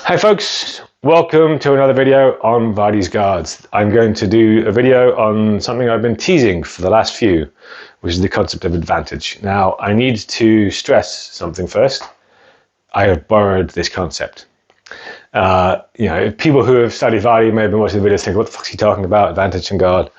Hi folks, welcome to another video on Vadi's guards. I'm going to do a video on something I've been teasing for the last few, which is the concept of advantage. Now, I need to stress something first. I have borrowed this concept. People who have studied Vadi may have been watching the videos think, what the fuck is he talking about, advantage and guard?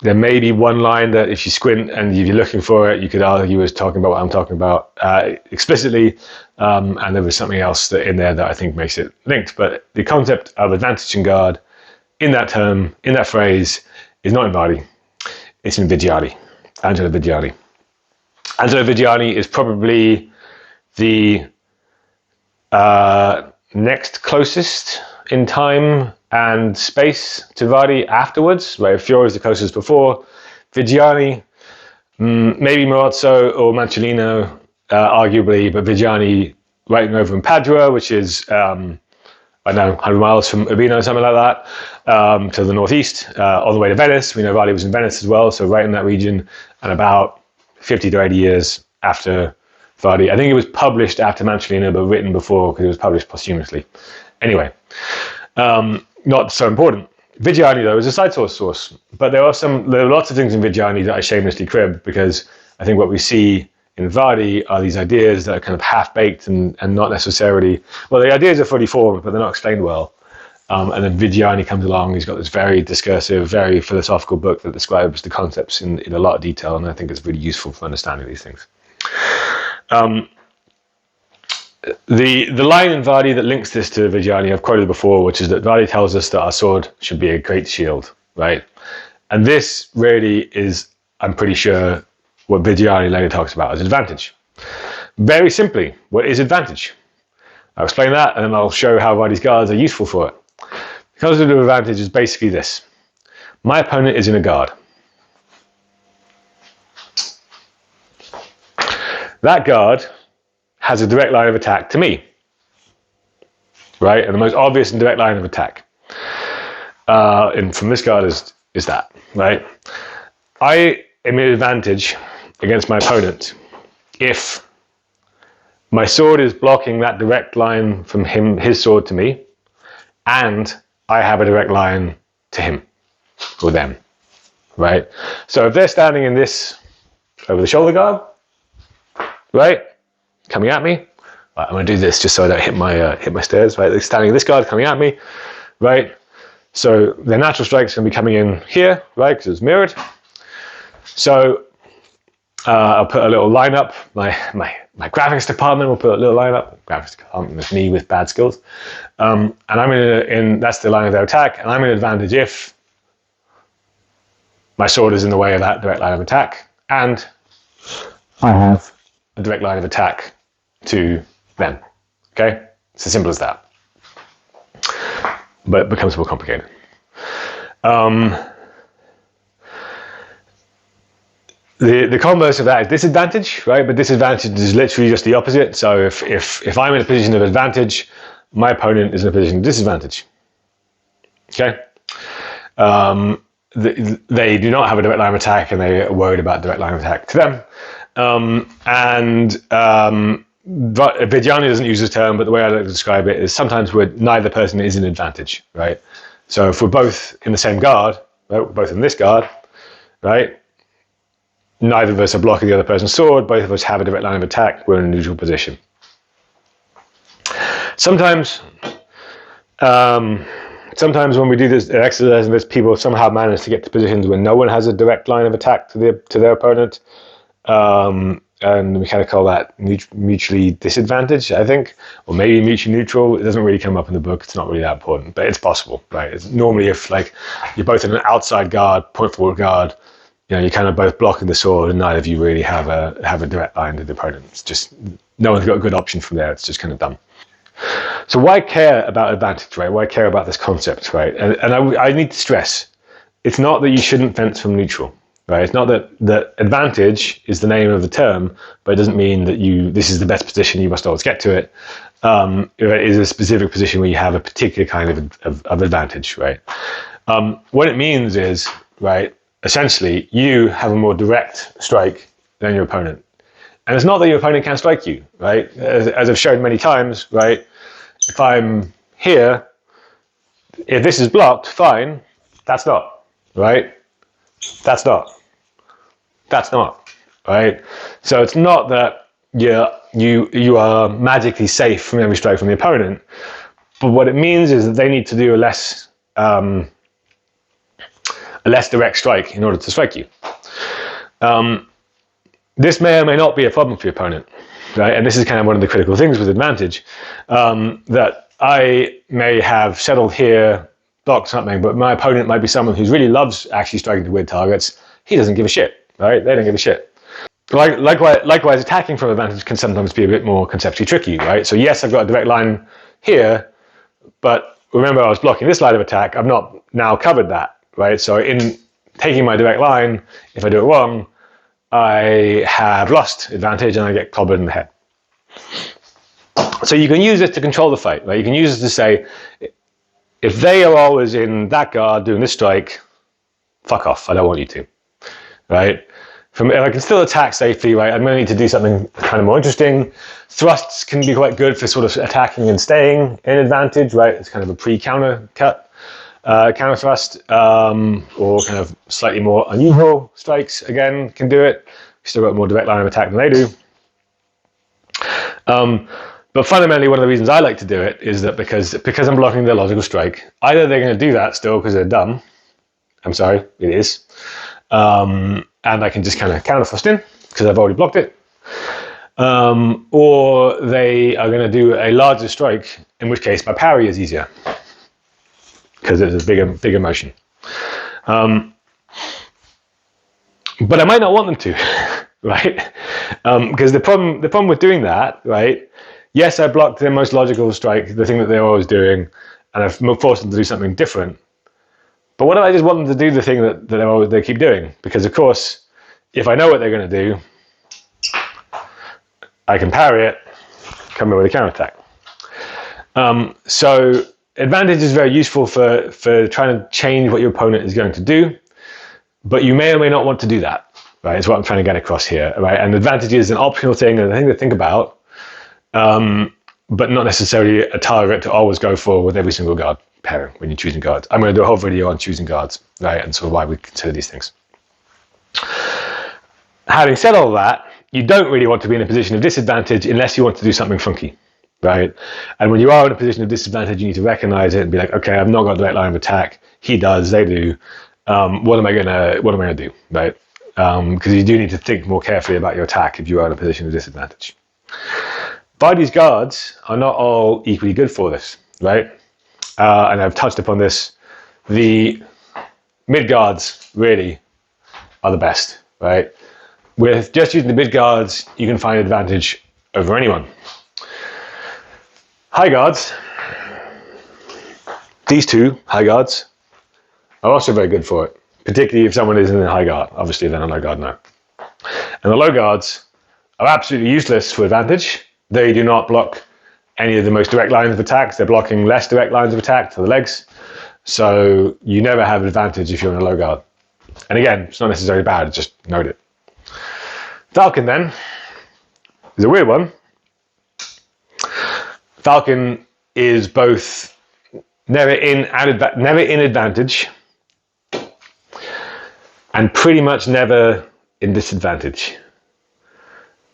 There may be one line that if you squint and if you're looking for it, you could argue is talking about what I'm talking about explicitly, and there was something else in there that I think makes it linked. But the concept of advantage and guard in that term, in that phrase, is not in Vadi. It's in Viggiani, Angelo Viggiani. Angelo Viggiani is probably the next closest in time and space to Vadi afterwards, where Fiore is the closest before. Viggiani, maybe Marozzo or Manciolino, arguably, but Viggiani writing over in Padua, which is, 100 miles from Urbino, something like that, to the northeast, all the way to Venice. We know Vadi was in Venice as well, so right in that region, and about 50 to 80 years after Vadi. I think it was published after Manciolino, but written before because it was published posthumously. Anyway, not so important. Viggiani, though, is a side source, but there are lots of things in Viggiani that I shamelessly crib, because I think what we see in Vadi are these ideas that are kind of half-baked and not necessarily, well, the ideas are fully formed, but they're not explained well. And then Viggiani comes along, he's got this very discursive, very philosophical book that describes the concepts in a lot of detail, and I think it's really useful for understanding these things. The line in Vadi that links this to Viggiani I've quoted before, which is that Vadi tells us that our sword should be a great shield, right? And this really is, I'm pretty sure, what Viggiani later talks about as advantage. Very simply, what is advantage? I'll explain that, and then I'll show how Vadi's guards are useful for it. The concept of advantage is basically this. My opponent is in a guard. That guard has a direct line of attack to me, right? And the most obvious and direct line of attack, and from this guard is that, right? I am at advantage against my opponent if my sword is blocking that direct line from his sword to me, and I have a direct line to him or them, right? So if they're standing in this over the shoulder guard, right, coming at me, right, I'm going to do this just so I don't hit my stairs, right? They're standing in this guard coming at me, right? So their natural strike's going to be coming in here, right, because it's mirrored. So I'll put a little line up. My graphics department will put a little line up. Graphics department is me with bad skills, and I'm that's the line of their attack, and I'm in advantage if my sword is in the way of that direct line of attack, and I have a direct line of attack to them. Okay, it's as simple as that, but it becomes more complicated. The converse of that is disadvantage, right? But disadvantage is literally just the opposite. So if I'm in a position of advantage, my opponent is in a position of disadvantage. Okay? They do not have a direct line of attack, and they are worried about direct line of attack to them. Viggiani doesn't use this term, but the way I like to describe it is sometimes neither person is in advantage, right? So if we're both in the same guard, right, we're both in this guard, right? Neither of us are blocking the other person's sword. Both of us have a direct line of attack. We're in a neutral position. Sometimes when we do this exercise and this, people somehow manage to get to positions where no one has a direct line of attack to their opponent, and we kind of call that mutually disadvantaged, I think, or maybe mutually neutral. It doesn't really come up in the book. It's not really that important, but it's possible, right? It's normally if like you're both in an outside guard, point forward guard, you're kind of both blocking the sword, and neither of you really have a direct line to the opponent. It's just no one's got a good option from there. It's just kind of dumb. So why care about advantage, right? Why care about this concept, right? And I need to stress, it's not that you shouldn't fence from neutral, right? It's not that advantage is the name of the term, but it doesn't mean that this is the best position, you must always get to it. It is a specific position where you have a particular kind of advantage, right? What it means is, right, essentially, you have a more direct strike than your opponent. And it's not that your opponent can't strike you, right? As I've shown many times, right? If I'm here, if this is blocked, fine. That's not, right? That's not. That's not, right? So it's not that you are magically safe from every strike from the opponent, but what it means is that they need to do a less direct strike in order to strike you. This may or may not be a problem for your opponent, right? And this is kind of one of the critical things with advantage, that I may have settled here, blocked something, but my opponent might be someone who really loves actually striking to weird targets. He doesn't give a shit, right? They don't give a shit. Likewise, attacking from advantage can sometimes be a bit more conceptually tricky, right? So yes, I've got a direct line here, but remember I was blocking this line of attack. I've not now covered that, right? So in taking my direct line, if I do it wrong, I have lost advantage and I get clobbered in the head. So you can use this to control the fight, right? You can use this to say, if they are always in that guard doing this strike, fuck off, I don't want you to, right? If I can still attack safely, right, I'm going to need to do something kind of more interesting. Thrusts can be quite good for sort of attacking and staying in advantage, right? It's kind of a pre-counter cut, counter thrust, or kind of slightly more unusual strikes, again, can do it. Still got more direct line of attack than they do. But fundamentally, one of the reasons I like to do it is that because I'm blocking their logical strike, either they're going to do that still because they're dumb. I'm sorry, it is. And I can just kind of counter thrust in because I've already blocked it. Or they are going to do a larger strike, in which case my parry is easier because it's a bigger motion. But I might not want them to, right? Because the problem with doing that, right? Yes, I blocked their most logical strike, the thing that they're always doing, and I've forced them to do something different. But what if I just want them to do the thing that they keep doing? Because of course, if I know what they're going to do, I can parry it, come in with a counterattack. So advantage is very useful for trying to change what your opponent is going to do, but you may or may not want to do that, right? It's what I'm trying to get across here, right? And advantage is an optional thing and a thing to think about, but not necessarily a target to always go for with every single guard pairing when you're choosing guards. I'm going to do a whole video on choosing guards, right? And sort of why we consider these things. Having said all that, you don't really want to be in a position of disadvantage unless you want to do something funky, right? And when you are in a position of disadvantage, you need to recognize it and be like, okay, I've not got a direct line of attack. He does, they do. What am I gonna do, right? Because you do need to think more carefully about your attack if you are in a position of disadvantage. Vadi's guards are not all equally good for this, right? And I've touched upon this. The mid guards really are the best, right? With just using the mid guards, you can find advantage over anyone. High guards, these two high guards are also very good for it, particularly if someone is in a high guard. Obviously, then a low guard, no. And the low guards are absolutely useless for advantage. They do not block any of the most direct lines of attacks. They're blocking less direct lines of attack to the legs. So you never have advantage if you're in a low guard. And again, it's not necessarily bad, just note it. Falcon then is a weird one. Falcon is both never in advantage and pretty much never in disadvantage,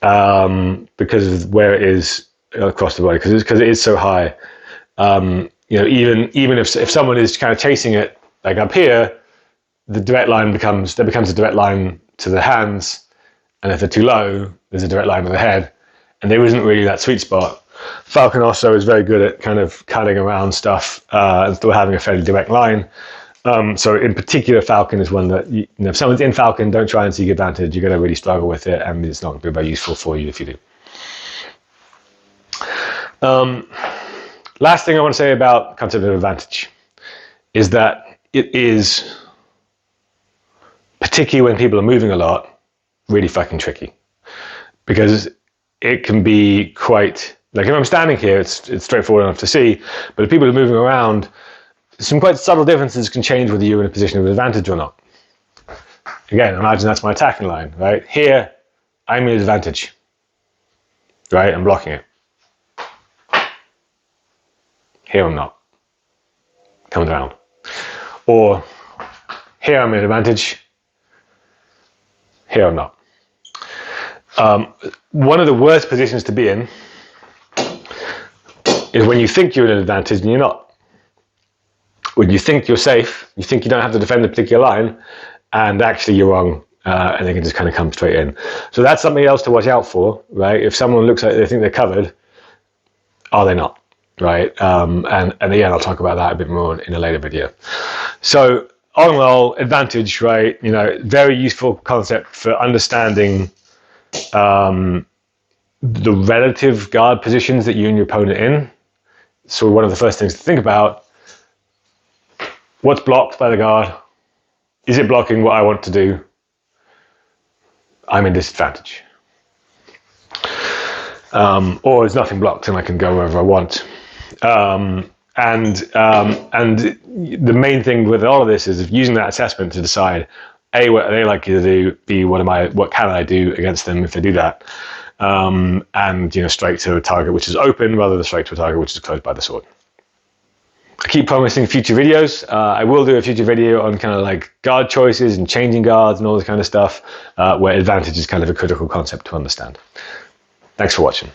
because of where it is across the body, because it is so high. Even if someone is kind of chasing it, like up here, the direct line becomes a direct line to the hands. And if they're too low, there's a direct line to the head, and there isn't really that sweet spot. Falcon also is very good at kind of cutting around stuff and still having a fairly direct line. So in particular, Falcon is one that, if someone's in Falcon, don't try and seek advantage. You're going to really struggle with it, and it's not going to be very useful for you if you do. Last thing I want to say about concept of advantage is that it is, particularly when people are moving a lot, really fucking tricky, because it can be quite, like if I'm standing here, it's straightforward enough to see, but if people are moving around, some quite subtle differences can change whether you're in a position of advantage or not. Again, imagine that's my attacking line, right? Here, I'm in advantage, right? I'm blocking it. Here I'm not. Comes around. Or here I'm at advantage. Here I'm not. One of the worst positions to be in is when you think you're at an advantage and you're not. When you think you're safe, you think you don't have to defend a particular line, and actually you're wrong, and they can just kind of come straight in. So that's something else to watch out for, right? If someone looks like they think they're covered, are they not, right? And again, I'll talk about that a bit more in a later video. So on and all, advantage, right? You know, very useful concept for understanding the relative guard positions that you and your opponent are in. So one of the first things to think about, what's blocked by the guard? Is it blocking what I want to do? I'm in disadvantage. Or is nothing blocked and I can go wherever I want. And the main thing with all of this is using that assessment to decide, A, what are they likely to do, B, what can I do against them if they do that? And, you know, strike to a target which is open rather than strike to a target which is closed by the sword. I keep promising future videos. I will do a future video on kind of like guard choices and changing guards and all this kind of stuff, where advantage is kind of a critical concept to understand. Thanks for watching.